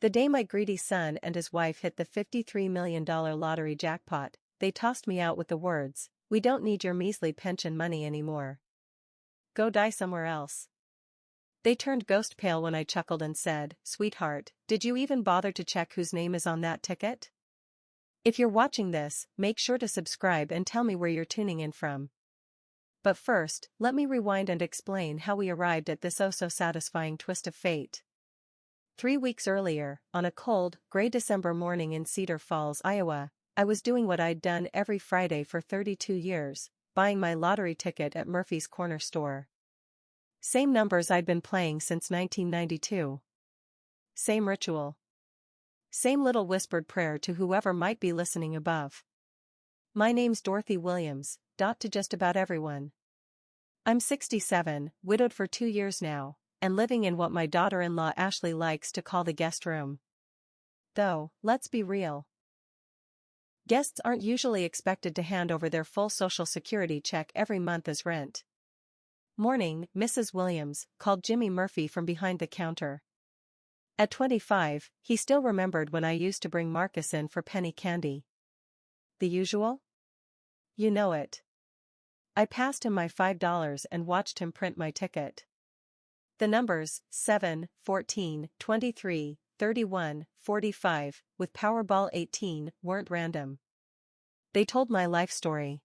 The day my greedy son and his wife hit the $53 million lottery jackpot, they tossed me out with the words, "We don't need your measly pension money anymore. Go die somewhere else." They turned ghost pale when I chuckled and said, "Sweetheart, did you even bother to check whose name is on that ticket? If you're watching this, make sure to subscribe and tell me where you're tuning in from." But first, let me rewind and explain how we arrived at this oh-so-satisfying twist of fate. 3 weeks earlier, on a cold, gray December morning in Cedar Falls, Iowa, I was doing what I'd done every Friday for 32 years, buying my lottery ticket at Murphy's Corner Store. Same numbers I'd been playing since 1992. Same ritual. Same little whispered prayer to whoever might be listening above. My name's Dorothy Williams, to just about everyone. I'm 67, widowed for 2 years now, and living in what my daughter-in-law Ashley likes to call the guest room. Though, let's be real. Guests aren't usually expected to hand over their full Social Security check every month as rent. "Morning, Mrs. Williams," called Jimmy Murphy from behind the counter. At 25, he still remembered when I used to bring Marcus in for penny candy. The usual? You know it. I passed him my $5 and watched him print my ticket. The numbers, 7, 14, 23, 31, 45, with Powerball 18, weren't random. They told my life story.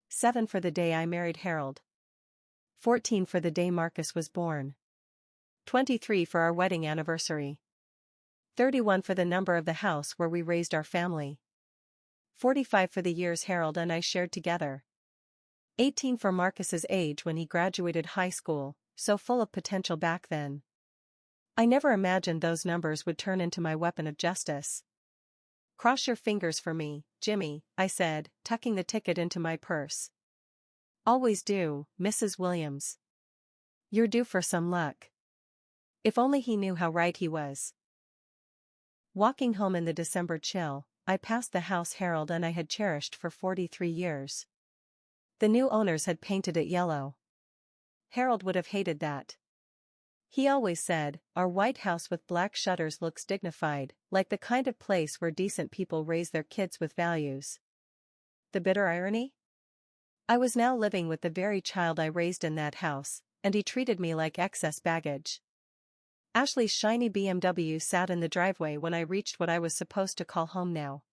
7 for the day I married Harold. 14 for the day Marcus was born. 23 for our wedding anniversary. 31 for the number of the house where we raised our family. 45 for the years Harold and I shared together. 18 for Marcus's age when he graduated high school, so full of potential back then. I never imagined those numbers would turn into my weapon of justice. "Cross your fingers for me, Jimmy," I said, tucking the ticket into my purse. "Always do, Mrs. Williams. You're due for some luck." If only he knew how right he was. Walking home in the December chill, I passed the house Harold and I had cherished for 43 years. The new owners had painted it yellow. Harold would have hated that. He always said, "Our white house with black shutters looks dignified, like the kind of place where decent people raise their kids with values." The bitter irony? I was now living with the very child I raised in that house, and he treated me like excess baggage. Ashley's shiny BMW sat in the driveway when I reached what I was supposed to call home now.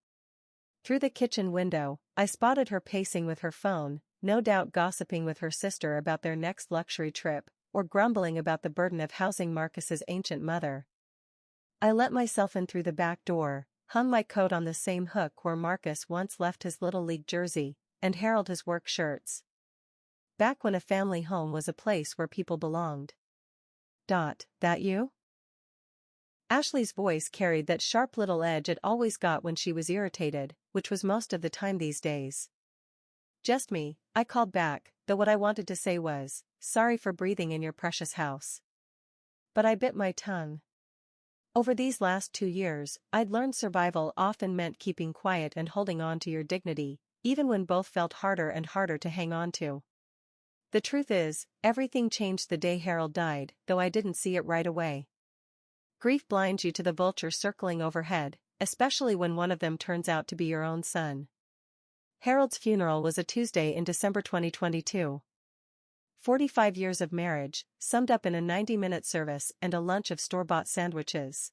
Through the kitchen window, I spotted her pacing with her phone, no doubt gossiping with her sister about their next luxury trip, or grumbling about the burden of housing Marcus's ancient mother. I let myself in through the back door, hung my coat on the same hook where Marcus once left his Little League jersey, and Harold his work shirts. Back when a family home was a place where people belonged. "That you?" Ashley's voice carried that sharp little edge it always got when she was irritated, which was most of the time these days. "Just me," I called back, though what I wanted to say was, "Sorry for breathing in your precious house." But I bit my tongue. Over these last 2 years, I'd learned survival often meant keeping quiet and holding on to your dignity, even when both felt harder and harder to hang on to. The truth is, everything changed the day Harold died, though I didn't see it right away. Grief blinds you to the vultures circling overhead, especially when one of them turns out to be your own son. Harold's funeral was a Tuesday in December 2022. 45 years of marriage, summed up in a 90-minute service and a lunch of store-bought sandwiches.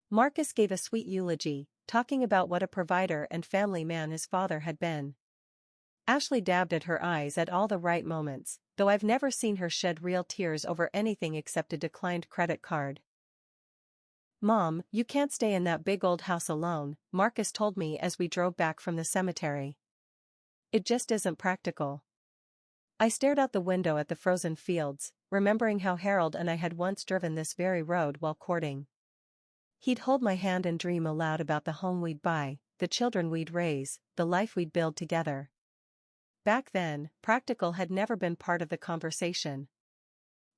Marcus gave a sweet eulogy, talking about what a provider and family man his father had been. Ashley dabbed at her eyes at all the right moments, though I've never seen her shed real tears over anything except a declined credit card. "Mom, you can't stay in that big old house alone," Marcus told me as we drove back from the cemetery. "It just isn't practical." I stared out the window at the frozen fields, remembering how Harold and I had once driven this very road while courting. He'd hold my hand and dream aloud about the home we'd buy, the children we'd raise, the life we'd build together. Back then, practical had never been part of the conversation.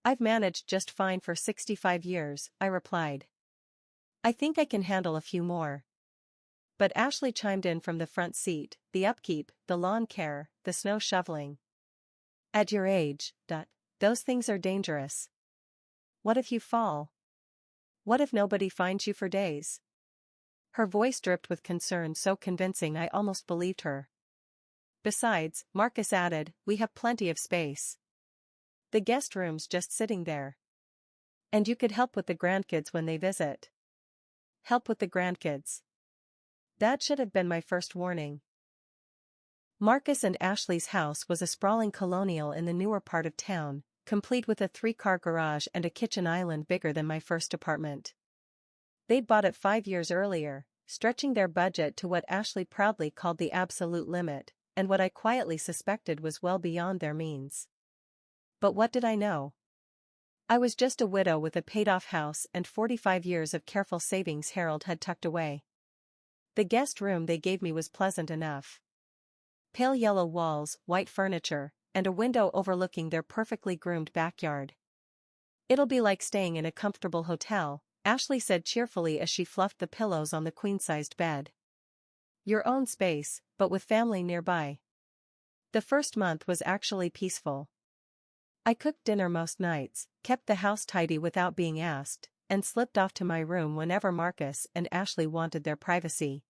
"I've managed just fine for 65 years, I replied. "I think I can handle a few more." But Ashley chimed in from the front seat, "The upkeep, the lawn care, the snow shoveling. At your age, those things are dangerous. What if you fall?" What if nobody finds you for days? Her voice dripped with concern so convincing I almost believed her. Besides, Marcus added, we have plenty of space. The guest room's just sitting there. And you could help with the grandkids when they visit. Help with the grandkids. That should have been my first warning. Marcus and Ashley's house was a sprawling colonial in the newer part of town, complete with a 3-car garage and a kitchen island bigger than my first apartment. They'd bought it 5 years earlier, stretching their budget to what Ashley proudly called the absolute limit, and what I quietly suspected was well beyond their means. But what did I know? I was just a widow with a paid-off house and 45 years of careful savings Harold had tucked away. The guest room they gave me was pleasant enough. Pale yellow walls, white furniture, and a window overlooking their perfectly groomed backyard. It'll be like staying in a comfortable hotel, Ashley said cheerfully as she fluffed the pillows on the queen-sized bed. Your own space, but with family nearby. The first month was actually peaceful. I cooked dinner most nights, kept the house tidy without being asked, and slipped off to my room whenever Marcus and Ashley wanted their privacy.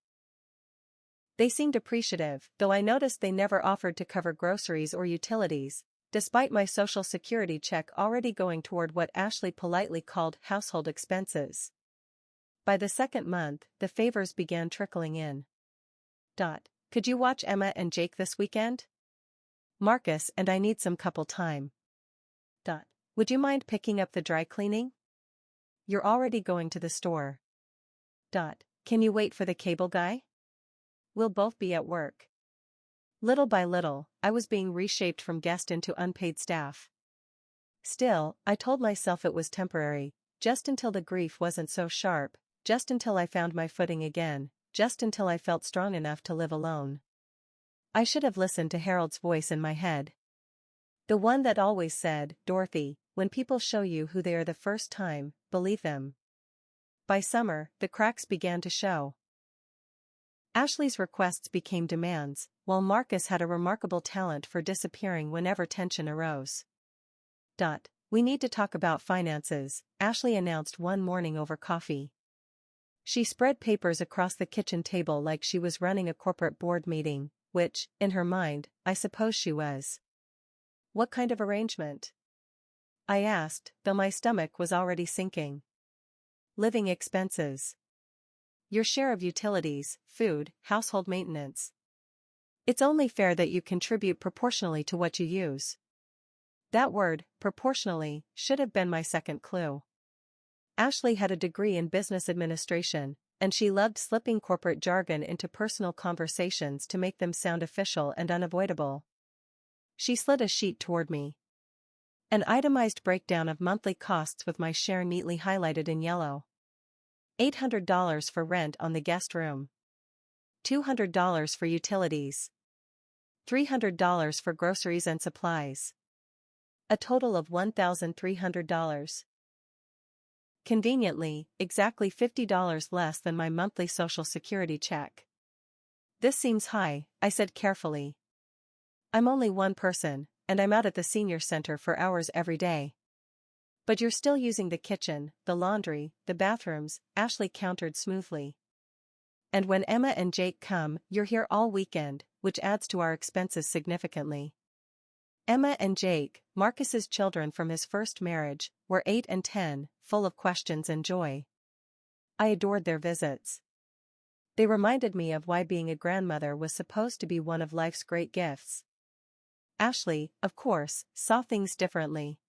They seemed appreciative, though I noticed they never offered to cover groceries or utilities, despite my Social Security check already going toward what Ashley politely called household expenses. By the second month, the favors began trickling in. Could you watch Emma and Jake this weekend? Marcus and I need some couple time. Would you mind picking up the dry cleaning? You're already going to the store. Can you wait for the cable guy? We'll both be at work. Little by little, I was being reshaped from guest into unpaid staff. Still, I told myself it was temporary, just until the grief wasn't so sharp, just until I found my footing again, just until I felt strong enough to live alone. I should have listened to Harold's voice in my head. The one that always said, Dorothy, when people show you who they are the first time, believe them. By summer, the cracks began to show. Ashley's requests became demands, while Marcus had a remarkable talent for disappearing whenever tension arose. We need to talk about finances, Ashley announced one morning over coffee. She spread papers across the kitchen table like she was running a corporate board meeting, which, in her mind, I suppose she was. What kind of arrangement? I asked, though my stomach was already sinking. Living expenses. Your share of utilities, food, household maintenance. It's only fair that you contribute proportionally to what you use. That word, proportionally, should have been my second clue. Ashley had a degree in business administration, and she loved slipping corporate jargon into personal conversations to make them sound official and unavoidable. She slid a sheet toward me. An itemized breakdown of monthly costs with my share neatly highlighted in yellow. $800 for rent on the guest room. $200 for utilities. $300 for groceries and supplies. A total of $1,300. Conveniently, exactly $50 less than my monthly Social Security check. This seems high, I said carefully. I'm only one person, and I'm out at the senior center for hours every day. But you're still using the kitchen, the laundry, the bathrooms, Ashley countered smoothly. And when Emma and Jake come, you're here all weekend, which adds to our expenses significantly. Emma and Jake, Marcus's children from his first marriage, were 8 and 10, full of questions and joy. I adored their visits. They reminded me of why being a grandmother was supposed to be one of life's great gifts. Ashley, of course, saw things differently.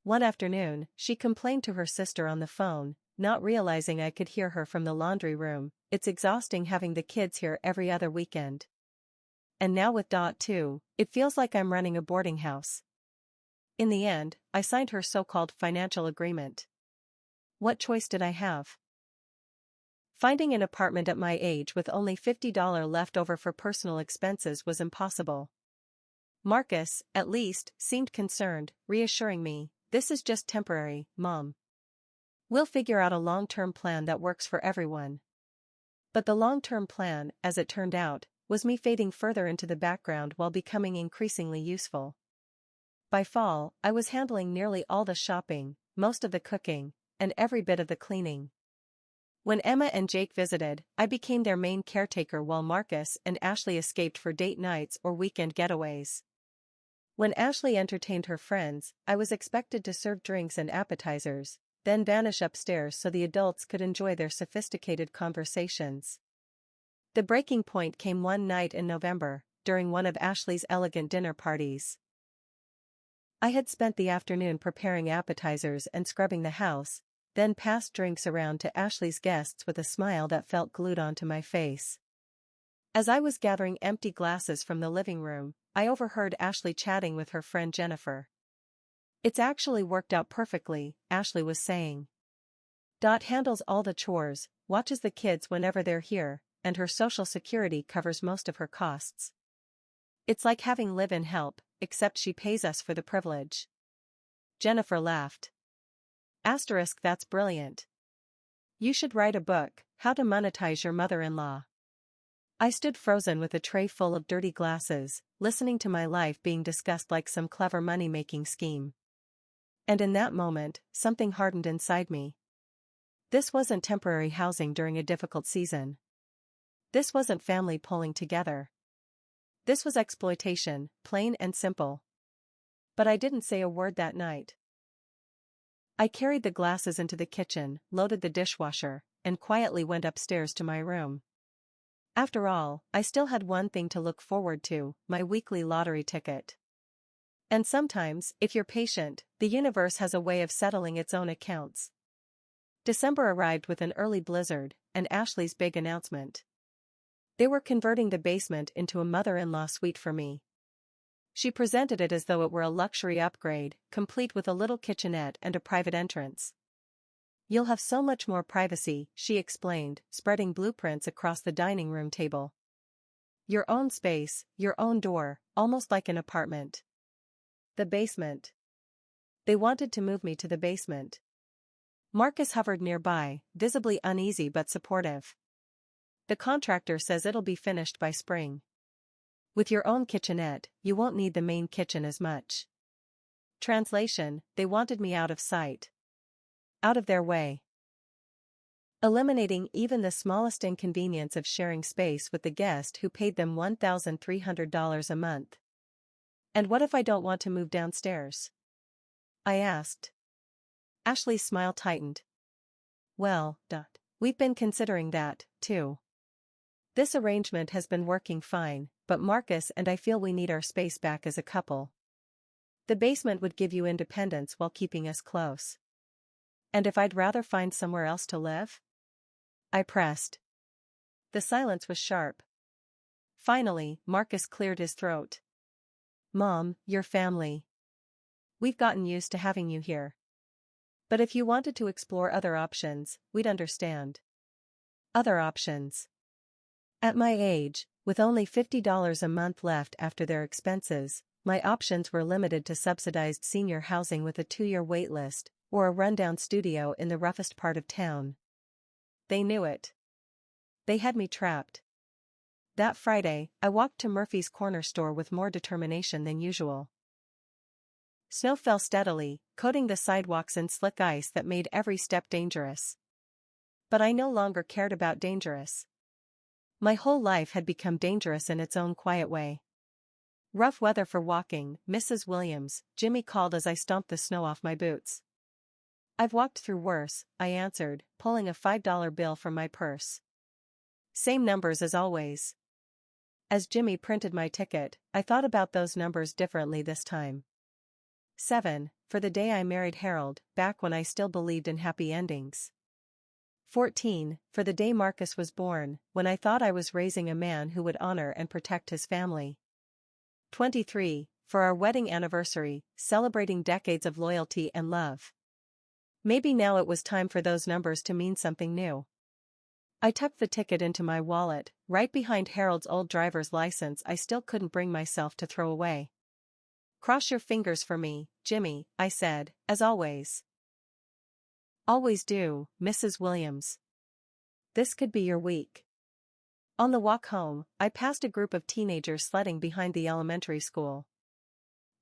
One afternoon, she complained to her sister on the phone, not realizing I could hear her from the laundry room, "It's exhausting having the kids here every other weekend. And now with Dot too, it feels like I'm running a boarding house." In the end, I signed her so-called financial agreement. What choice did I have? Finding an apartment at my age with only $50 left over for personal expenses was impossible. Marcus, at least, seemed concerned, reassuring me, "This is just temporary, Mom. We'll figure out a long-term plan that works for everyone." But the long-term plan, as it turned out, was me fading further into the background while becoming increasingly useful. By fall, I was handling nearly all the shopping, most of the cooking, and every bit of the cleaning. When Emma and Jake visited, I became their main caretaker while Marcus and Ashley escaped for date nights or weekend getaways. When Ashley entertained her friends, I was expected to serve drinks and appetizers, then vanish upstairs so the adults could enjoy their sophisticated conversations. The breaking point came one night in November, during one of Ashley's elegant dinner parties. I had spent the afternoon preparing appetizers and scrubbing the house, then passed drinks around to Ashley's guests with a smile that felt glued onto my face. As I was gathering empty glasses from the living room, I overheard Ashley chatting with her friend Jennifer. "It's actually worked out perfectly," Ashley was saying. Dot handles all the chores, watches the kids whenever they're here, and her social security covers most of her costs. "It's like having live-in help, except she pays us for the privilege." Jennifer laughed. That's brilliant. You should write a book, How to Monetize Your Mother-in-Law. I stood frozen with a tray full of dirty glasses, listening to my life being discussed like some clever money-making scheme. And in that moment, something hardened inside me. This wasn't temporary housing during a difficult season. This wasn't family pulling together. This was exploitation, plain and simple. But I didn't say a word that night. I carried the glasses into the kitchen, loaded the dishwasher, and quietly went upstairs to my room. After all, I still had one thing to look forward to, my weekly lottery ticket. And sometimes, if you're patient, the universe has a way of settling its own accounts. December arrived with an early blizzard, and Ashley's big announcement. They were converting the basement into a mother-in-law suite for me. She presented it as though it were a luxury upgrade, complete with a little kitchenette and a private entrance. "You'll have so much more privacy," she explained, spreading blueprints across the dining room table. "Your own space, your own door, almost like an apartment." The basement. They wanted to move me to the basement. Marcus hovered nearby, visibly uneasy but supportive. "The contractor says it'll be finished by spring. With your own kitchenette, you won't need the main kitchen as much." Translation: they wanted me out of sight. Out of their way. Eliminating even the smallest inconvenience of sharing space with the guest who paid them $1,300 a month. "And what if I don't want to move downstairs?" I asked. Ashley's smile tightened. "Well, we've been considering that, too. This arrangement has been working fine, but Marcus and I feel we need our space back as a couple. The basement would give you independence while keeping us close." "And if I'd rather find somewhere else to live?" I pressed. The silence was sharp. Finally, Marcus cleared his throat. "Mom, your family. We've gotten used to having you here. But if you wanted to explore other options, we'd understand." Other options. At my age, with only $50 a month left after their expenses, my options were limited to subsidized senior housing with a 2-year wait list, or a rundown studio in the roughest part of town. They knew it. They had me trapped. That Friday, I walked to Murphy's Corner store with more determination than usual. Snow fell steadily, coating the sidewalks in slick ice that made every step dangerous. But I no longer cared about dangerous. My whole life had become dangerous in its own quiet way. "Rough weather for walking, Mrs. Williams," Jimmy called as I stomped the snow off my boots. "I've walked through worse," I answered, pulling a $5 bill from my purse. "Same numbers as always." As Jimmy printed my ticket, I thought about those numbers differently this time. 7, for the day I married Harold, back when I still believed in happy endings. 14, for the day Marcus was born, when I thought I was raising a man who would honor and protect his family. 23, for our wedding anniversary, celebrating decades of loyalty and love. Maybe now it was time for those numbers to mean something new. I tucked the ticket into my wallet, right behind Harold's old driver's license I still couldn't bring myself to throw away. "Cross your fingers for me, Jimmy," I said, as always. "Always do, Mrs. Williams. This could be your week." On the walk home, I passed a group of teenagers sledding behind the elementary school.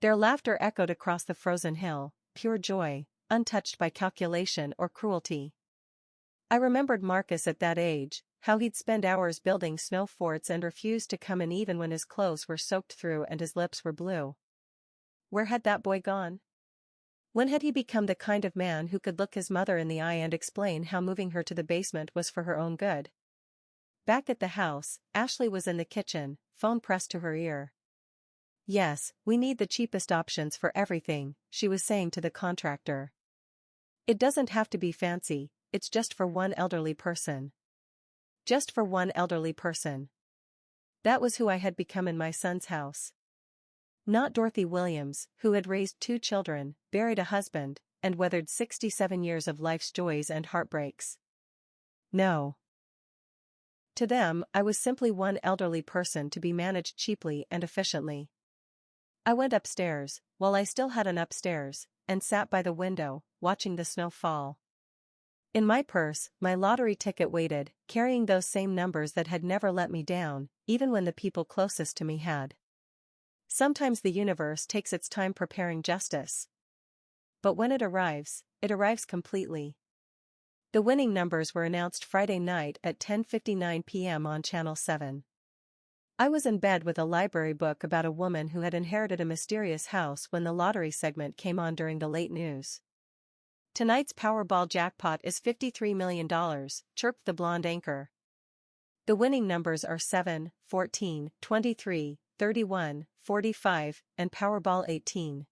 Their laughter echoed across the frozen hill, pure joy, untouched by calculation or cruelty. I remembered Marcus at that age, how he'd spend hours building snow forts and refuse to come in even when his clothes were soaked through and his lips were blue. Where had that boy gone? When had he become the kind of man who could look his mother in the eye and explain how moving her to the basement was for her own good? Back at the house, Ashley was in the kitchen, phone pressed to her ear. "Yes, we need the cheapest options for everything," she was saying to the contractor. "It doesn't have to be fancy, it's just for one elderly person." Just for one elderly person. That was who I had become in my son's house. Not Dorothy Williams, who had raised 2 children, buried a husband, and weathered 67 years of life's joys and heartbreaks. No. To them, I was simply one elderly person to be managed cheaply and efficiently. I went upstairs, while I still had an upstairs, and sat by the window, watching the snow fall. In my purse, my lottery ticket waited, carrying those same numbers that had never let me down, even when the people closest to me had. Sometimes the universe takes its time preparing justice. But when it arrives completely. The winning numbers were announced Friday night at 10:59 p.m. on Channel 7. I was in bed with a library book about a woman who had inherited a mysterious house when the lottery segment came on during the late news. "Tonight's Powerball jackpot is $53 million, chirped the blonde anchor. The winning numbers are 7, 14, 23, 31, 45, and Powerball 18.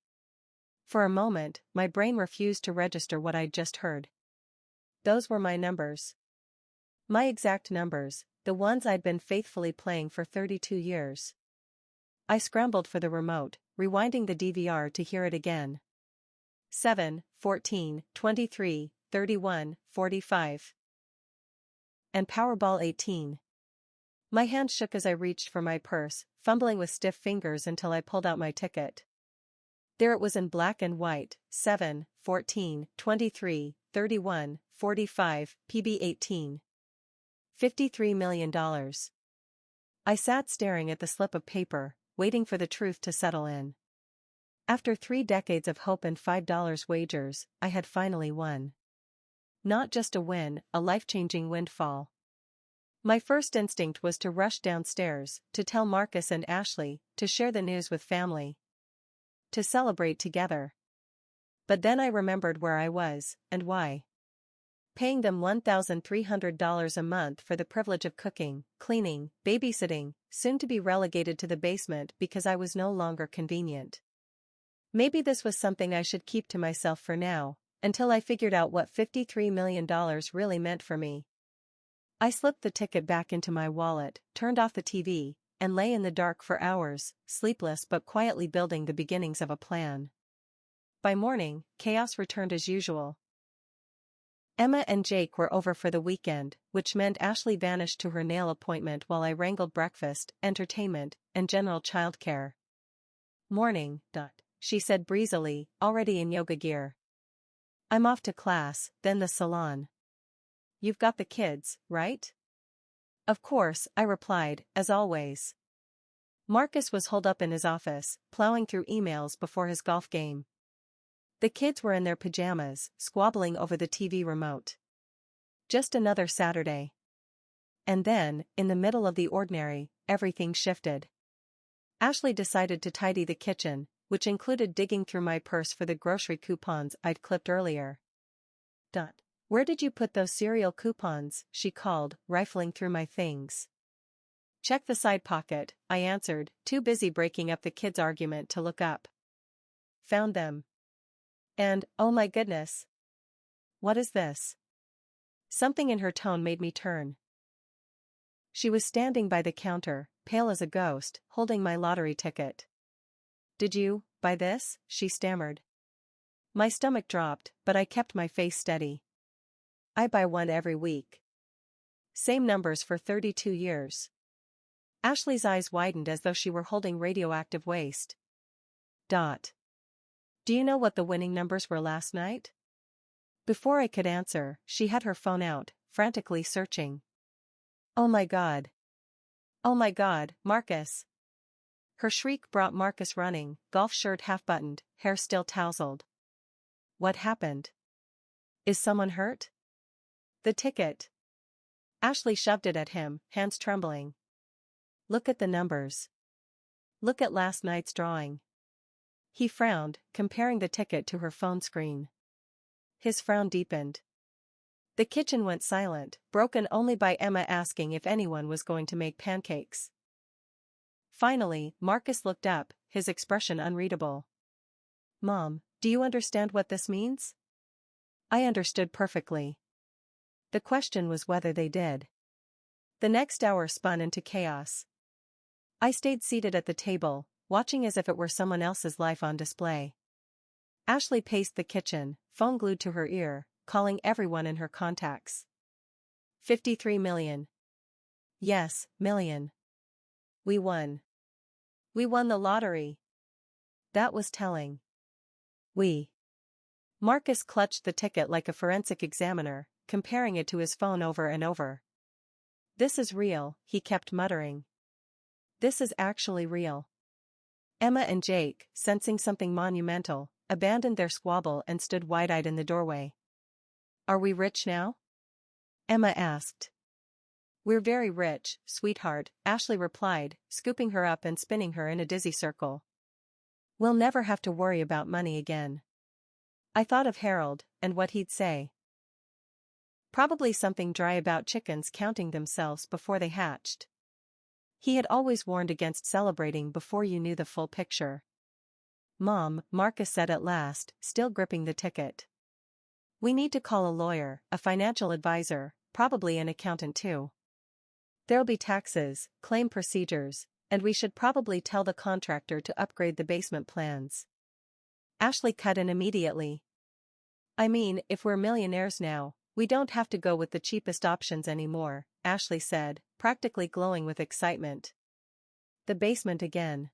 For a moment, my brain refused to register what I'd just heard. Those were my numbers. My exact numbers, the ones I'd been faithfully playing for 32 years. I scrambled for the remote, rewinding the DVR to hear it again. 7, 14, 23, 31, 45. And Powerball 18. My hand shook as I reached for my purse, fumbling with stiff fingers until I pulled out my ticket. There it was in black and white, 7, 14, 23, 31, 45, PB 18. $53 million. I sat staring at the slip of paper, waiting for the truth to settle in. After 3 decades of hope and $5 wagers, I had finally won. Not just a win, a life-changing windfall. My first instinct was to rush downstairs, to tell Marcus and Ashley, to share the news with family. To celebrate together. But then I remembered where I was, and why. Paying them $1,300 a month for the privilege of cooking, cleaning, babysitting, soon to be relegated to the basement because I was no longer convenient. Maybe this was something I should keep to myself for now, until I figured out what $53 million really meant for me. I slipped the ticket back into my wallet, turned off the TV, and lay in the dark for hours, sleepless but quietly building the beginnings of a plan. By morning, chaos returned as usual. Emma and Jake were over for the weekend, which meant Ashley vanished to her nail appointment while I wrangled breakfast, entertainment, and general childcare. "Morning, Dot," she said breezily, already in yoga gear. "I'm off to class, then the salon." "You've got the kids, right?" "Of course," I replied, as always. Marcus was holed up in his office, plowing through emails before his golf game. The kids were in their pajamas, squabbling over the TV remote. Just another Saturday. And then, in the middle of the ordinary, everything shifted. Ashley decided to tidy the kitchen, which included digging through my purse for the grocery coupons I'd clipped earlier. "Dot, where did you put those cereal coupons?" she called, rifling through my things. "Check the side pocket," I answered, too busy breaking up the kids' argument to look up. "Found them. And, oh my goodness. What is this?" Something in her tone made me turn. She was standing by the counter, pale as a ghost, holding my lottery ticket. "Did you buy this?" she stammered. My stomach dropped, but I kept my face steady. "I buy one every week. Same numbers for 32 years. Ashley's eyes widened as though she were holding radioactive waste. "Dot. Do you know what the winning numbers were last night?" Before I could answer, she had her phone out, frantically searching. "Oh my God. Oh my God, Marcus." Her shriek brought Marcus running, golf shirt half-buttoned, hair still tousled. "What happened?" Is someone hurt? The ticket. Ashley shoved it at him, hands trembling. Look at the numbers. Look at last night's drawing. He frowned, comparing the ticket to her phone screen. His frown deepened. The kitchen went silent, broken only by Emma asking if anyone was going to make pancakes. Finally, Marcus looked up, his expression unreadable. Mom, do you understand what this means? I understood perfectly. The question was whether they did. The next hour spun into chaos. I stayed seated at the table, watching as if it were someone else's life on display. Ashley paced the kitchen, phone glued to her ear, calling everyone in her contacts. 53 million. Yes, million. We won. We won the lottery. That was telling. We. Marcus clutched the ticket like a forensic examiner, comparing it to his phone over and over. This is real, he kept muttering. This is actually real. Emma and Jake, sensing something monumental, abandoned their squabble and stood wide-eyed in the doorway. Are we rich now? Emma asked. We're very rich, sweetheart, Ashley replied, scooping her up and spinning her in a dizzy circle. We'll never have to worry about money again. I thought of Harold, and what he'd say. Probably something dry about chickens counting themselves before they hatched. He had always warned against celebrating before you knew the full picture. Mom, Marcus said at last, still gripping the ticket. We need to call a lawyer, a financial advisor, probably an accountant too. There'll be taxes, claim procedures, and we should probably tell the contractor to upgrade the basement plans. Ashley cut in immediately. I mean, if we're millionaires now, we don't have to go with the cheapest options anymore, Ashley said, practically glowing with excitement. The basement again.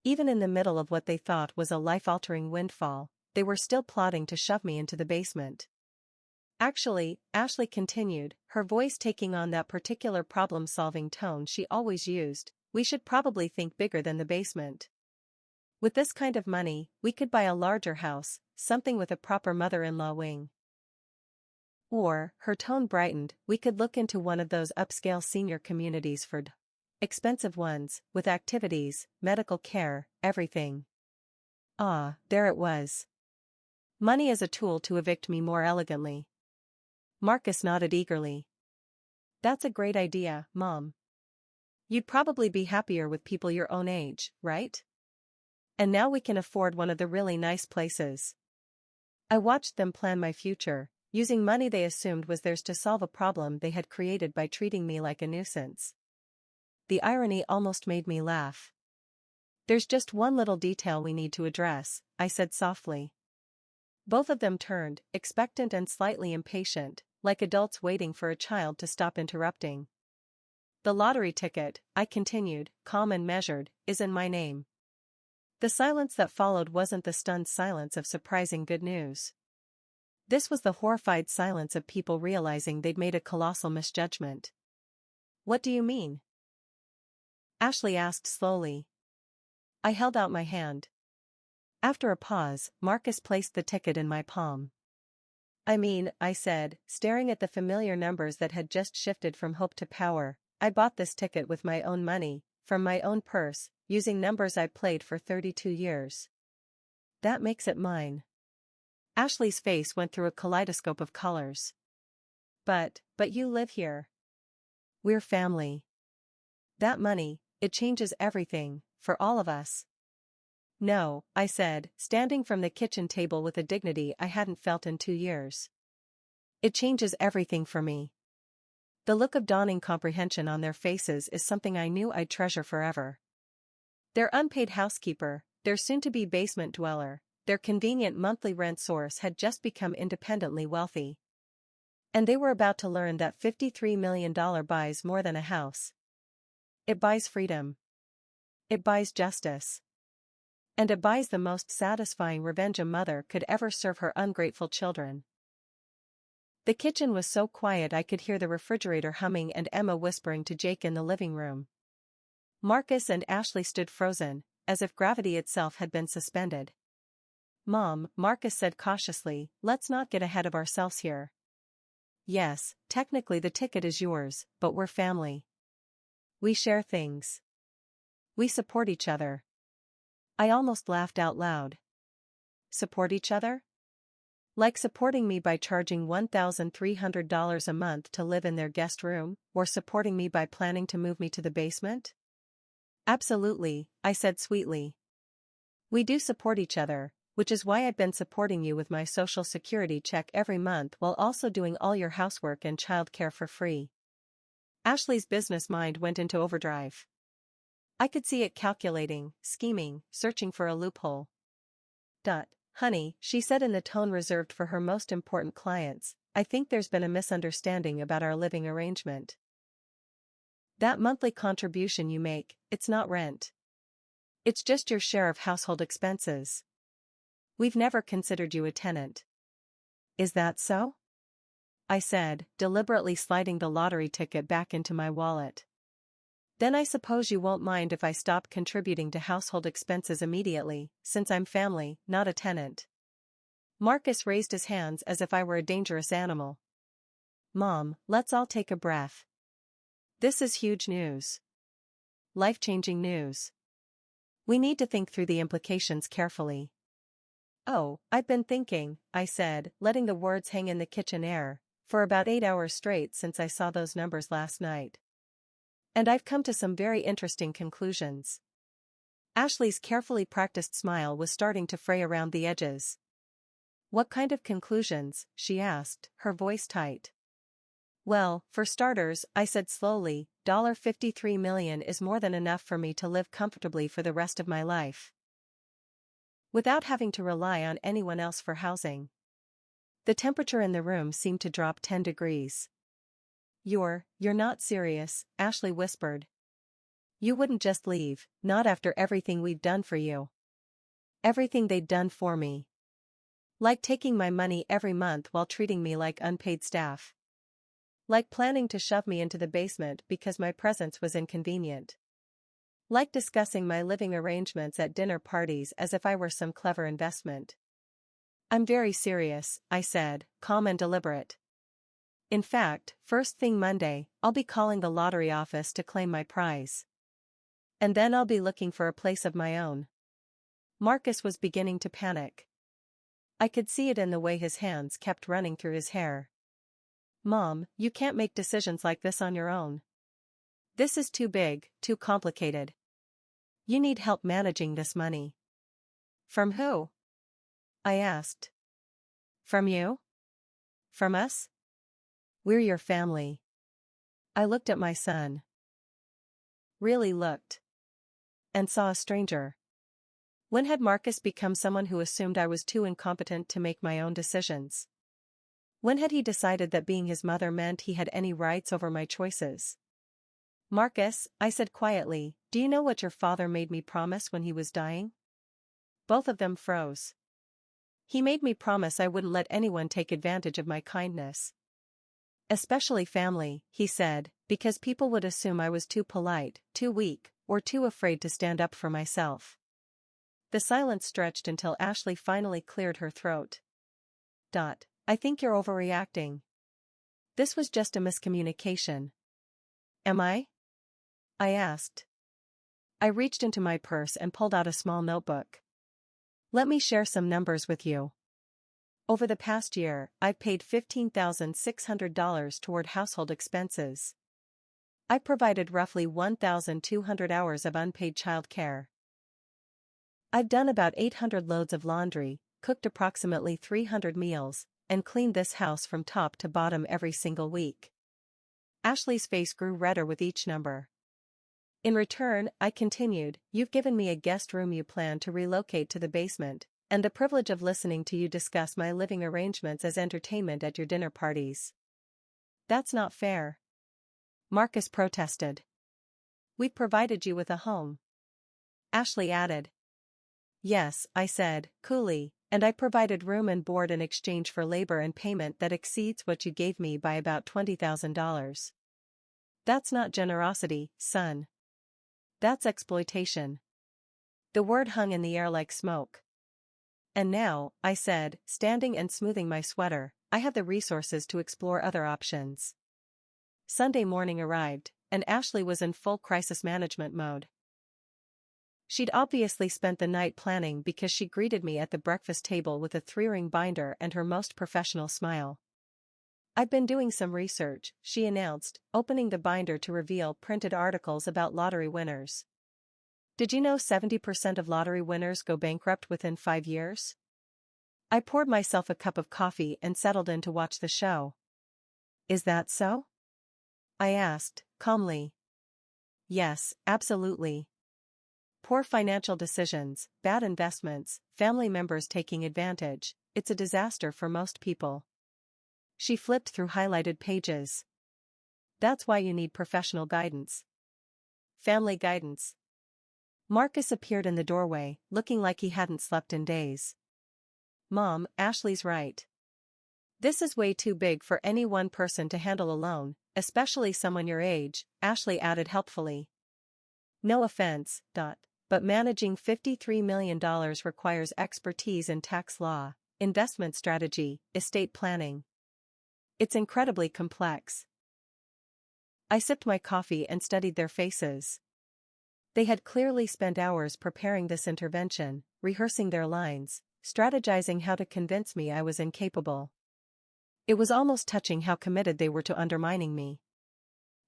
Even in the middle of what they thought was a life-altering windfall, they were still plotting to shove me into the basement. Actually, Ashley continued, her voice taking on that particular problem-solving tone she always used, we should probably think bigger than the basement. With this kind of money, we could buy a larger house, something with a proper mother-in-law wing. Or, her tone brightened, we could look into one of those upscale senior communities for expensive ones, with activities, medical care, everything. Ah, there it was. Money as a tool to evict me more elegantly. Marcus nodded eagerly. That's a great idea, Mom. You'd probably be happier with people your own age, right? And now we can afford one of the really nice places. I watched them plan my future, using money they assumed was theirs to solve a problem they had created by treating me like a nuisance. The irony almost made me laugh. There's just one little detail we need to address, I said softly. Both of them turned, expectant and slightly impatient, like adults waiting for a child to stop interrupting. The lottery ticket, I continued, calm and measured, is in my name. The silence that followed wasn't the stunned silence of surprising good news. This was the horrified silence of people realizing they'd made a colossal misjudgment. What do you mean? Ashley asked slowly. I held out my hand. After a pause, Marcus placed the ticket in my palm. I mean, I said, staring at the familiar numbers that had just shifted from hope to power, I bought this ticket with my own money, from my own purse, using numbers I played for 32 years. That makes it mine. Ashley's face went through a kaleidoscope of colors. But you live here. We're family. That money, it changes everything, for all of us. No, I said, standing from the kitchen table with a dignity I hadn't felt in 2 years. It changes everything for me. The look of dawning comprehension on their faces is something I knew I'd treasure forever. Their unpaid housekeeper, their soon-to-be basement dweller, their convenient monthly rent source had just become independently wealthy. And they were about to learn that $53 million buys more than a house. It buys freedom. It buys justice. And it buys the most satisfying revenge a mother could ever serve her ungrateful children. The kitchen was so quiet I could hear the refrigerator humming and Emma whispering to Jake in the living room. Marcus and Ashley stood frozen, as if gravity itself had been suspended. Mom, Marcus said cautiously, let's not get ahead of ourselves here. Yes, technically the ticket is yours, but we're family. We share things. We support each other. I almost laughed out loud. Support each other? Like supporting me by charging $1,300 a month to live in their guest room, or supporting me by planning to move me to the basement? Absolutely, I said sweetly. We do support each other, which is why I've been supporting you with my Social Security check every month while also doing all your housework and childcare for free. Ashley's business mind went into overdrive. I could see it calculating, scheming, searching for a loophole. Honey, she said in the tone reserved for her most important clients, I think there's been a misunderstanding about our living arrangement. That monthly contribution you make, it's not rent. It's just your share of household expenses. We've never considered you a tenant. Is that so? I said, deliberately sliding the lottery ticket back into my wallet. Then I suppose you won't mind if I stop contributing to household expenses immediately, since I'm family, not a tenant. Marcus raised his hands as if I were a dangerous animal. Mom, let's all take a breath. This is huge news. Life-changing news. We need to think through the implications carefully. Oh, I've been thinking, I said, letting the words hang in the kitchen air, for about 8 hours straight since I saw those numbers last night. And I've come to some very interesting conclusions. Ashley's carefully practiced smile was starting to fray around the edges. What kind of conclusions? She asked, her voice tight. Well, for starters, I said slowly, $53 million is more than enough for me to live comfortably for the rest of my life, without having to rely on anyone else for housing. The temperature in the room seemed to drop 10 degrees. You're not serious, Ashley whispered. You wouldn't just leave, not after everything we've done for you. Everything they'd done for me. Like taking my money every month while treating me like unpaid staff. Like planning to shove me into the basement because my presence was inconvenient. Like discussing my living arrangements at dinner parties as if I were some clever investment. I'm very serious, I said, calm and deliberate. In fact, first thing Monday, I'll be calling the lottery office to claim my prize. And then I'll be looking for a place of my own. Marcus was beginning to panic. I could see it in the way his hands kept running through his hair. Mom, you can't make decisions like this on your own. This is too big, too complicated. You need help managing this money. From who? I asked. From you? From us? We're your family. I looked at my son. Really looked. And saw a stranger. When had Marcus become someone who assumed I was too incompetent to make my own decisions? When had he decided that being his mother meant he had any rights over my choices? Marcus, I said quietly, do you know what your father made me promise when he was dying? Both of them froze. He made me promise I wouldn't let anyone take advantage of my kindness. Especially family, he said, because people would assume I was too polite, too weak, or too afraid to stand up for myself. The silence stretched until Ashley finally cleared her throat. I think you're overreacting. This was just a miscommunication. Am I? I asked. I reached into my purse and pulled out a small notebook. Let me share some numbers with you. Over the past year, I've paid $15,600 toward household expenses. I provided roughly 1,200 hours of unpaid childcare. I've done about 800 loads of laundry, cooked approximately 300 meals, and cleaned this house from top to bottom every single week. Ashley's face grew redder with each number. In return, I continued, you've given me a guest room you plan to relocate to the basement, and the privilege of listening to you discuss my living arrangements as entertainment at your dinner parties. That's not fair. Marcus protested. We've provided you with a home. Ashley added. Yes, I said, coolly, and I provided room and board in exchange for labor and payment that exceeds what you gave me by about $20,000. That's not generosity, son. That's exploitation. The word hung in the air like smoke. And now, I said, standing and smoothing my sweater, I have the resources to explore other options. Sunday morning arrived, and Ashley was in full crisis management mode. She'd obviously spent the night planning because she greeted me at the breakfast table with a 3-ring binder and her most professional smile. "I've been doing some research," she announced, opening the binder to reveal printed articles about lottery winners. "Did you know 70% of lottery winners go bankrupt within 5 years?" I poured myself a cup of coffee and settled in to watch the show. "Is that so?" I asked, calmly. "Yes, absolutely. Poor financial decisions, bad investments, family members taking advantage, it's a disaster for most people." She flipped through highlighted pages. "That's why you need professional guidance." "Family guidance." Marcus appeared in the doorway, looking like he hadn't slept in days. "Mom, Ashley's right. This is way too big for any one person to handle alone, especially someone your age," Ashley added helpfully. "No offense, but managing $53 million requires expertise in tax law, investment strategy, estate planning. It's incredibly complex." I sipped my coffee and studied their faces. They had clearly spent hours preparing this intervention, rehearsing their lines, strategizing how to convince me I was incapable. It was almost touching how committed they were to undermining me.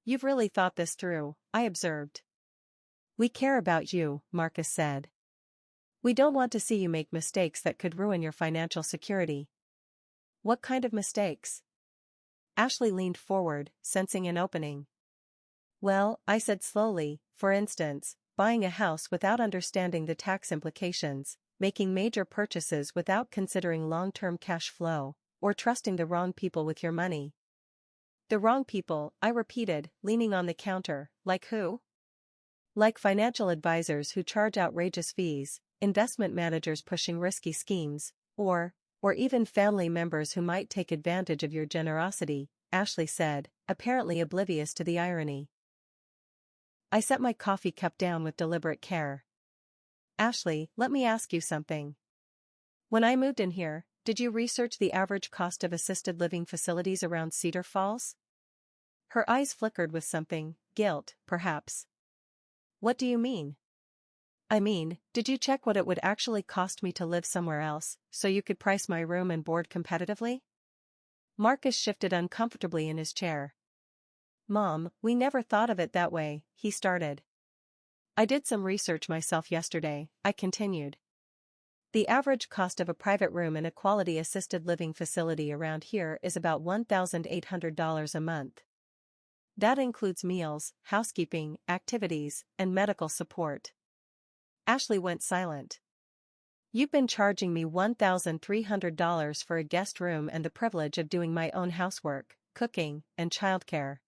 "You've really thought this through," I observed. "We care about you," Marcus said. "We don't want to see you make mistakes that could ruin your financial security." "What kind of mistakes?" Ashley leaned forward, sensing an opening. "Well," I said slowly, "for instance, buying a house without understanding the tax implications, making major purchases without considering long-term cash flow, or trusting the wrong people with your money." "The wrong people," I repeated, leaning on the counter. "Like who?" "Like financial advisors who charge outrageous fees, investment managers pushing risky schemes, or even family members who might take advantage of your generosity," Ashley said, apparently oblivious to the irony. I set my coffee cup down with deliberate care. "Ashley, let me ask you something. When I moved in here, did you research the average cost of assisted living facilities around Cedar Falls?" Her eyes flickered with something, guilt, perhaps. "What do you mean?" "I mean, did you check what it would actually cost me to live somewhere else, so you could price my room and board competitively?" Marcus shifted uncomfortably in his chair. "Mom, we never thought of it that way," he started. "I did some research myself yesterday," I continued. "The average cost of a private room in a quality assisted living facility around here is about $1,800 a month. That includes meals, housekeeping, activities, and medical support." Ashley went silent. "You've been charging me $1,300 for a guest room and the privilege of doing my own housework, cooking, and childcare.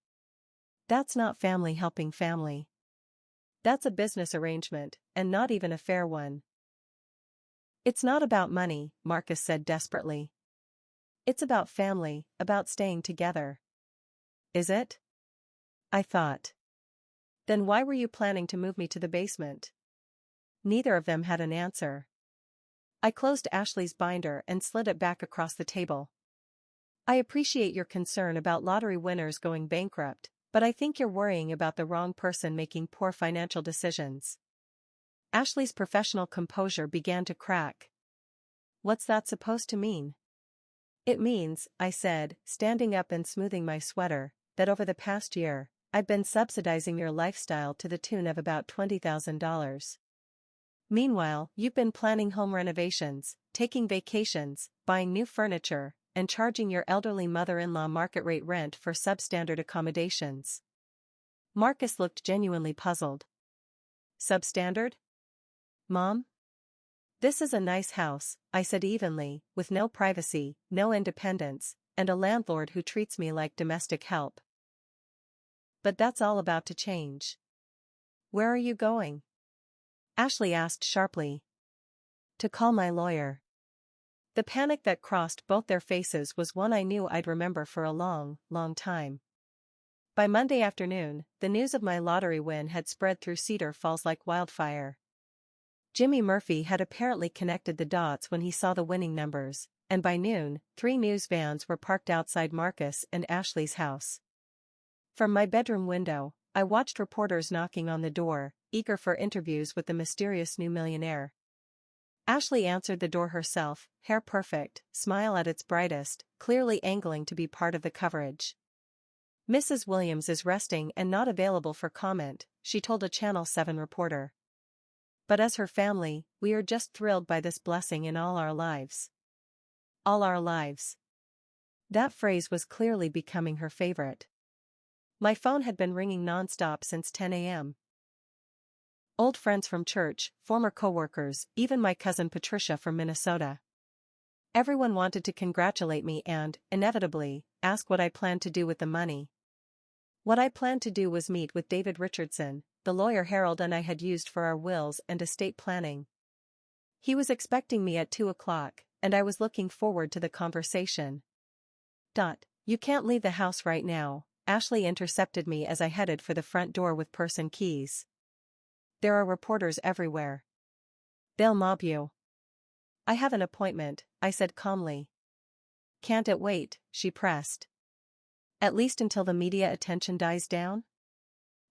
That's not family helping family. That's a business arrangement, and not even a fair one." "It's not about money," Marcus said desperately. "It's about family, about staying together." "Is it?" I thought. "Then why were you planning to move me to the basement?" Neither of them had an answer. I closed Ashley's binder and slid it back across the table. "I appreciate your concern about lottery winners going bankrupt, but I think you're worrying about the wrong person making poor financial decisions." Ashley's professional composure began to crack. "What's that supposed to mean?" "It means," I said, standing up and smoothing my sweater, "that over the past year, I've been subsidizing your lifestyle to the tune of about $20,000. Meanwhile, you've been planning home renovations, taking vacations, buying new furniture, and charging your elderly mother-in-law market-rate rent for substandard accommodations." Marcus looked genuinely puzzled. "Substandard? Mom?" "This is a nice house," I said evenly, "with no privacy, no independence, and a landlord who treats me like domestic help. But that's all about to change." "Where are you going?" Ashley asked sharply. "To call my lawyer." The panic that crossed both their faces was one I knew I'd remember for a long, long time. By Monday afternoon, the news of my lottery win had spread through Cedar Falls like wildfire. Jimmy Murphy had apparently connected the dots when he saw the winning numbers, and by noon, 3 news vans were parked outside Marcus and Ashley's house. From my bedroom window, I watched reporters knocking on the door, eager for interviews with the mysterious new millionaire. Ashley answered the door herself, hair perfect, smile at its brightest, clearly angling to be part of the coverage. "Mrs. Williams is resting and not available for comment," she told a Channel 7 reporter. "But as her family, we are just thrilled by this blessing in all our lives." All our lives. That phrase was clearly becoming her favorite. My phone had been ringing non-stop since 10 a.m. Old friends from church, former coworkers, even my cousin Patricia from Minnesota. Everyone wanted to congratulate me and, inevitably, ask what I planned to do with the money. What I planned to do was meet with David Richardson, the lawyer Harold and I had used for our wills and estate planning. He was expecting me at 2 o'clock, and I was looking forward to the conversation. "You can't leave the house right now," Ashley intercepted me as I headed for the front door with purse and keys. "There are reporters everywhere. They'll mob you." "I have an appointment," I said calmly. "Can't it wait?" she pressed. "At least until the media attention dies down?"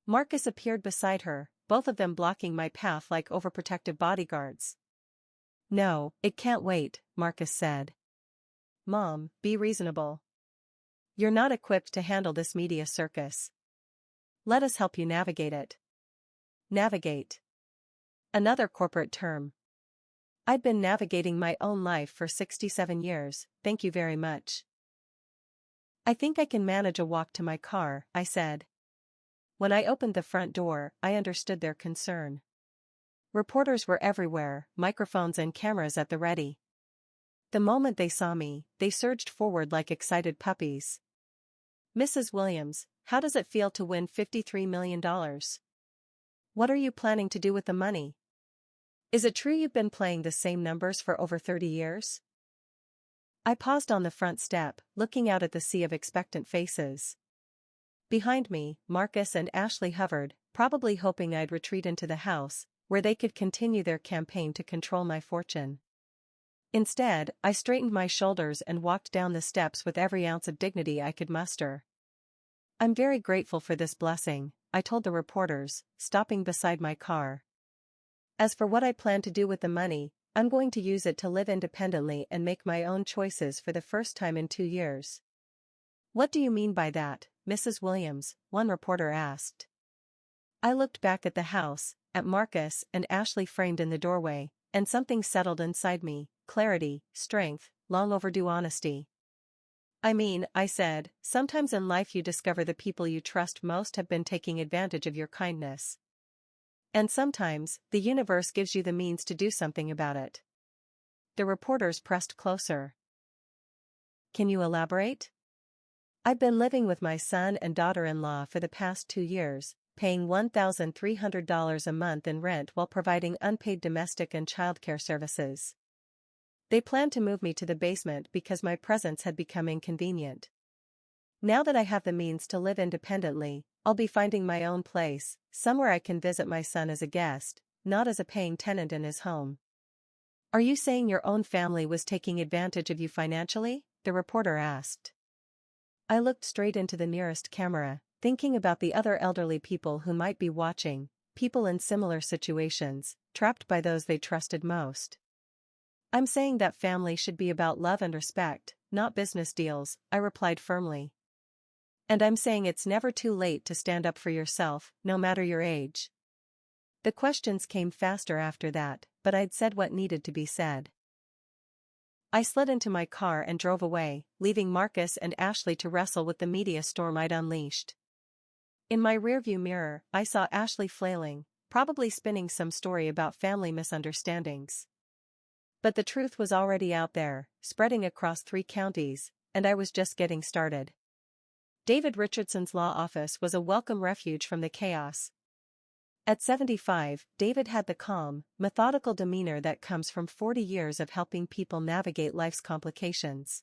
Marcus appeared beside her, both of them blocking my path like overprotective bodyguards. "No, it can't wait," Marcus said. "Mom, be reasonable. You're not equipped to handle this media circus. Let us help you navigate it." Navigate. Another corporate term. I'd been navigating my own life for 67 years, thank you very much. "I think I can manage a walk to my car," I said. When I opened the front door, I understood their concern. Reporters were everywhere, microphones and cameras at the ready. The moment they saw me, they surged forward like excited puppies. "Mrs. Williams, how does it feel to win $53 million? What are you planning to do with the money? Is it true you've been playing the same numbers for over 30 years? I paused on the front step, looking out at the sea of expectant faces. Behind me, Marcus and Ashley hovered, probably hoping I'd retreat into the house, where they could continue their campaign to control my fortune. Instead, I straightened my shoulders and walked down the steps with every ounce of dignity I could muster. "I'm very grateful for this blessing," I told the reporters, stopping beside my car. "As for what I plan to do with the money, I'm going to use it to live independently and make my own choices for the first time in 2 years." "What do you mean by that, Mrs. Williams?" one reporter asked. I looked back at the house, at Marcus and Ashley framed in the doorway, and something settled inside me, clarity, strength, long overdue honesty. "I mean," I said, "sometimes in life you discover the people you trust most have been taking advantage of your kindness. And sometimes, the universe gives you the means to do something about it." The reporters pressed closer. "Can you elaborate?" "I've been living with my son and daughter-in-law for the past 2 years, paying $1,300 a month in rent while providing unpaid domestic and childcare services. They planned to move me to the basement because my presence had become inconvenient. Now that I have the means to live independently, I'll be finding my own place, somewhere I can visit my son as a guest, not as a paying tenant in his home." "Are you saying your own family was taking advantage of you financially?" the reporter asked. I looked straight into the nearest camera, thinking about the other elderly people who might be watching, people in similar situations, trapped by those they trusted most. "I'm saying that family should be about love and respect, not business deals," I replied firmly. "And I'm saying it's never too late to stand up for yourself, no matter your age." The questions came faster after that, but I'd said what needed to be said. I slid into my car and drove away, leaving Marcus and Ashley to wrestle with the media storm I'd unleashed. In my rearview mirror, I saw Ashley flailing, probably spinning some story about family misunderstandings. But the truth was already out there, spreading across 3 counties, and I was just getting started. David Richardson's law office was a welcome refuge from the chaos. At 75, David had the calm, methodical demeanor that comes from 40 years of helping people navigate life's complications.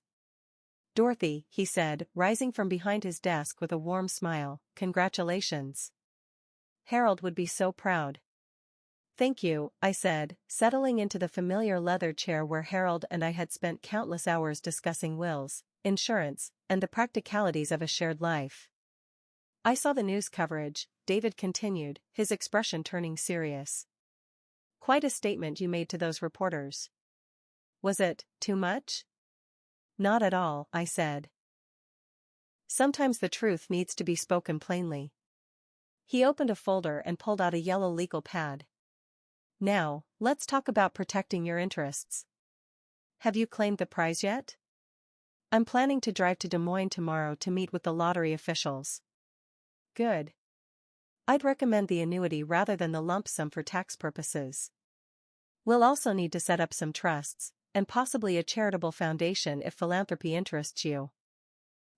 "Dorothy," he said, rising from behind his desk with a warm smile, "congratulations. Harold would be so proud." Thank you, I said, settling into the familiar leather chair where Harold and I had spent countless hours discussing wills, insurance, and the practicalities of a shared life. I saw the news coverage, David continued, his expression turning serious. Quite a statement you made to those reporters. Was it too much? Not at all, I said. Sometimes the truth needs to be spoken plainly. He opened a folder and pulled out a yellow legal pad. Now, let's talk about protecting your interests. Have you claimed the prize yet? I'm planning to drive to Des Moines tomorrow to meet with the lottery officials. Good. I'd recommend the annuity rather than the lump sum for tax purposes. We'll also need to set up some trusts, and possibly a charitable foundation if philanthropy interests you.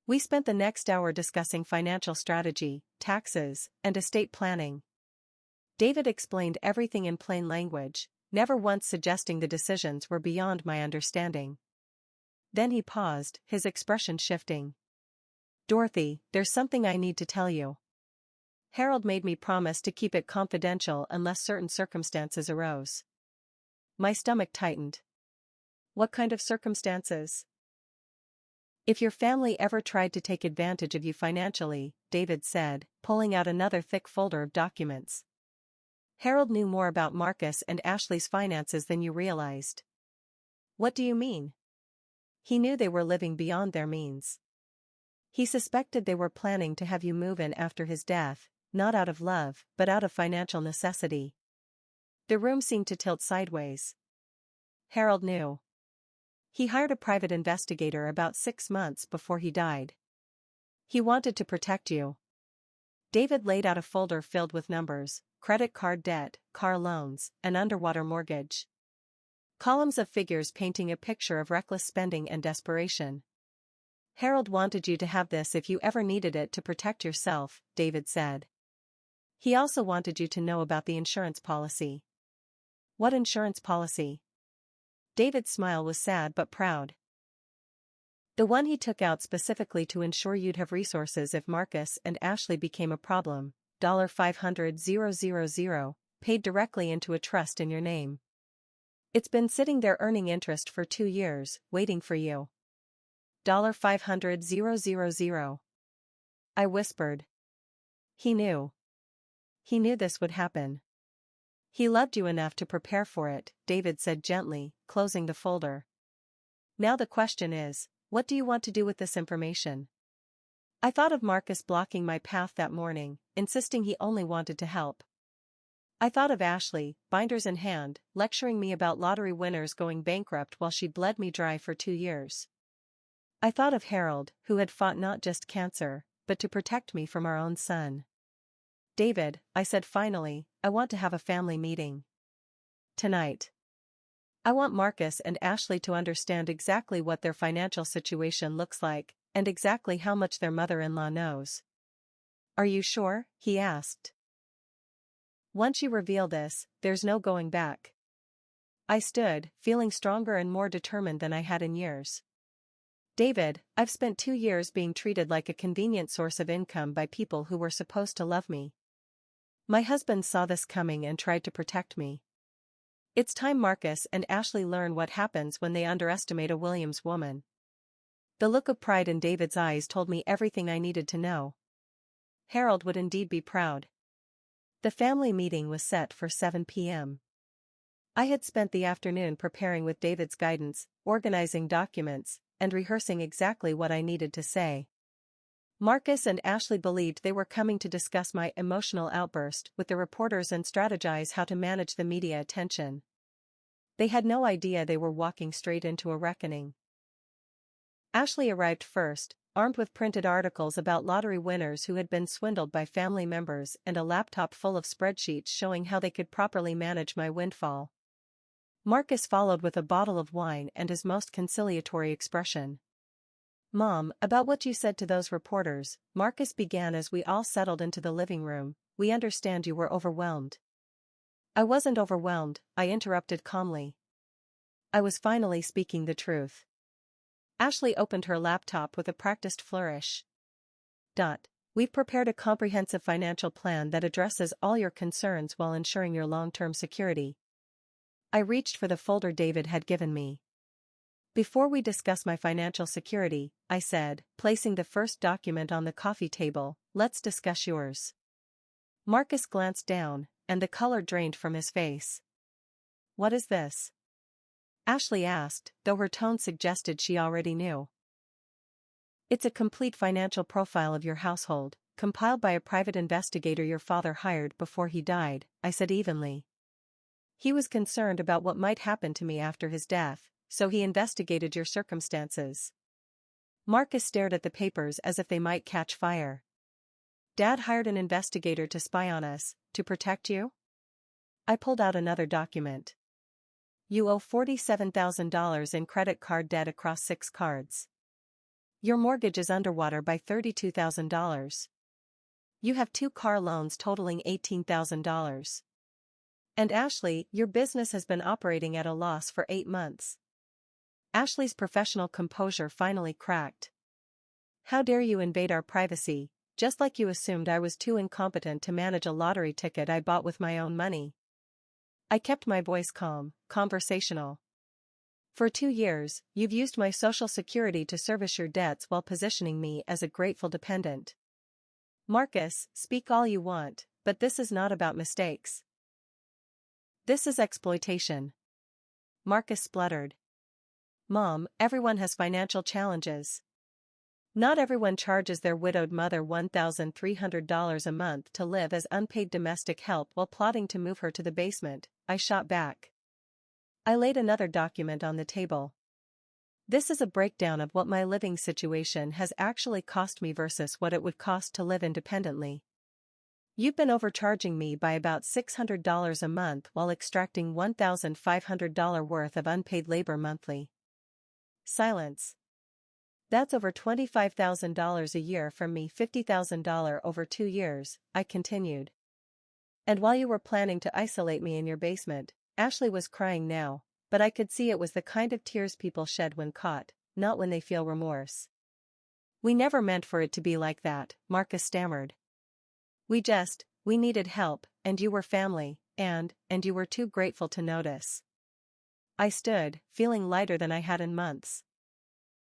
We spent the next hour discussing financial strategy, taxes, and estate planning. David explained everything in plain language, never once suggesting the decisions were beyond my understanding. Then he paused, his expression shifting. Dorothy, there's something I need to tell you. Harold made me promise to keep it confidential unless certain circumstances arose. My stomach tightened. What kind of circumstances? If your family ever tried to take advantage of you financially, David said, pulling out another thick folder of documents. Harold knew more about Marcus and Ashley's finances than you realized. What do you mean? He knew they were living beyond their means. He suspected they were planning to have you move in after his death, not out of love, but out of financial necessity. The room seemed to tilt sideways. Harold knew. He hired a private investigator about 6 months before he died. He wanted to protect you. David laid out a folder filled with numbers, credit card debt, car loans, and underwater mortgage. Columns of figures painting a picture of reckless spending and desperation. Harold wanted you to have this if you ever needed it to protect yourself, David said. He also wanted you to know about the insurance policy. What insurance policy? David's smile was sad but proud. The one he took out specifically to ensure you'd have resources if Marcus and Ashley became a problem, $500,000, paid directly into a trust in your name. It's been sitting there earning interest for 2 years, waiting for you. $500,000. I whispered. He knew. He knew this would happen. He loved you enough to prepare for it, David said gently, closing the folder. Now the question is, what do you want to do with this information? I thought of Marcus blocking my path that morning, insisting he only wanted to help. I thought of Ashley, binders in hand, lecturing me about lottery winners going bankrupt while she bled me dry for 2 years. I thought of Harold, who had fought not just cancer, but to protect me from our own son. David, I said finally, I want to have a family meeting. Tonight. I want Marcus and Ashley to understand exactly what their financial situation looks like, and exactly how much their mother-in-law knows. Are you sure? He asked. Once you reveal this, there's no going back. I stood, feeling stronger and more determined than I had in years. David, I've spent 2 years being treated like a convenient source of income by people who were supposed to love me. My husband saw this coming and tried to protect me. It's time Marcus and Ashley learn what happens when they underestimate a Williams woman. The look of pride in David's eyes told me everything I needed to know. Harold would indeed be proud. The family meeting was set for 7 p.m. I had spent the afternoon preparing with David's guidance, organizing documents, and rehearsing exactly what I needed to say. Marcus and Ashley believed they were coming to discuss my emotional outburst with the reporters and strategize how to manage the media attention. They had no idea they were walking straight into a reckoning. Ashley arrived first, armed with printed articles about lottery winners who had been swindled by family members and a laptop full of spreadsheets showing how they could properly manage my windfall. Marcus followed with a bottle of wine and his most conciliatory expression. Mom, about what you said to those reporters, Marcus began as we all settled into the living room, we understand you were overwhelmed. I wasn't overwhelmed, I interrupted calmly. I was finally speaking the truth. Ashley opened her laptop with a practiced flourish. We've prepared a comprehensive financial plan that addresses all your concerns while ensuring your long-term security. I reached for the folder David had given me. Before we discuss my financial security, I said, placing the first document on the coffee table, let's discuss yours. Marcus glanced down, and the color drained from his face. What is this? Ashley asked, though her tone suggested she already knew. It's a complete financial profile of your household, compiled by a private investigator your father hired before he died, I said evenly. He was concerned about what might happen to me after his death, so he investigated your circumstances. Marcus stared at the papers as if they might catch fire. Dad hired an investigator to spy on us, to protect you? I pulled out another document. You owe $47,000 in credit card debt across 6 cards. Your mortgage is underwater by $32,000. You have 2 car loans totaling $18,000. And Ashley, your business has been operating at a loss for 8 months. Ashley's professional composure finally cracked. How dare you invade our privacy, just like you assumed I was too incompetent to manage a lottery ticket I bought with my own money. I kept my voice calm, conversational. For 2 years, you've used my Social Security to service your debts while positioning me as a grateful dependent. Marcus, speak all you want, but this is not about mistakes. This is exploitation. Marcus spluttered. Mom, everyone has financial challenges. Not everyone charges their widowed mother $1,300 a month to live as unpaid domestic help while plotting to move her to the basement, I shot back. I laid another document on the table. This is a breakdown of what my living situation has actually cost me versus what it would cost to live independently. You've been overcharging me by about $600 a month while extracting $1,500 worth of unpaid labor monthly. Silence. That's over $25,000 a year from me, $50,000 over 2 years, I continued. And while you were planning to isolate me in your basement, Ashley was crying now, but I could see it was the kind of tears people shed when caught, not when they feel remorse. We never meant for it to be like that, Marcus stammered. We needed help, and you were family, and you were too grateful to notice. I stood, feeling lighter than I had in months.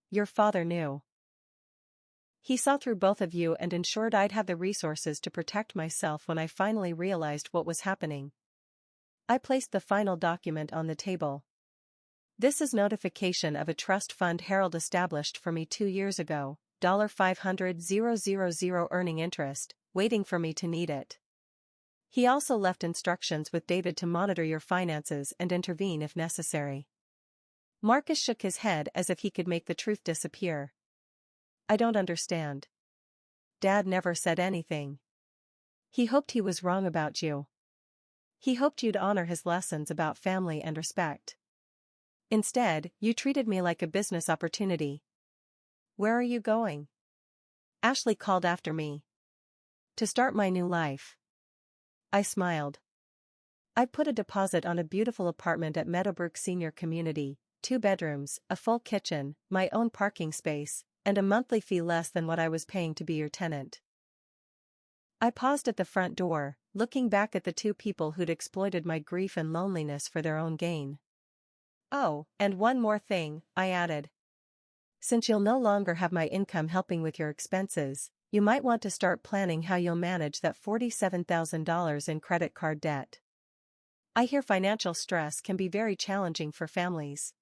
Your father knew. He saw through both of you and ensured I'd have the resources to protect myself when I finally realized what was happening. I placed the final document on the table. This is notification of a trust fund Harold established for me 2 years ago, $500,000 earning interest, waiting for me to need it. He also left instructions with David to monitor your finances and intervene if necessary. Marcus shook his head as if he could make the truth disappear. I don't understand. Dad never said anything. He hoped he was wrong about you. He hoped you'd honor his lessons about family and respect. Instead, you treated me like a business opportunity. Where are you going? Ashley called after me. To start my new life. I smiled. I put a deposit on a beautiful apartment at Meadowbrook Senior Community, 2 bedrooms, a full kitchen, my own parking space, and a monthly fee less than what I was paying to be your tenant. I paused at the front door, looking back at the 2 people who'd exploited my grief and loneliness for their own gain. Oh, and one more thing, I added. Since you'll no longer have my income helping with your expenses, you might want to start planning how you'll manage that $47,000 in credit card debt. I hear financial stress can be very challenging for families.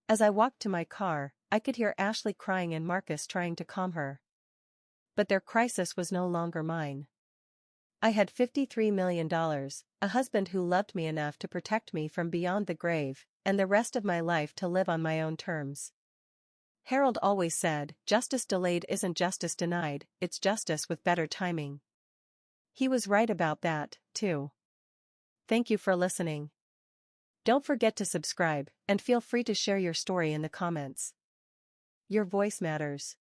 As I walked to my car, I could hear Ashley crying and Marcus trying to calm her. But their crisis was no longer mine. I had $53 million, a husband who loved me enough to protect me from beyond the grave, and the rest of my life to live on my own terms. Harold always said, justice delayed isn't justice denied, it's justice with better timing. He was right about that, too. Thank you for listening. Don't forget to subscribe, and feel free to share your story in the comments. Your voice matters.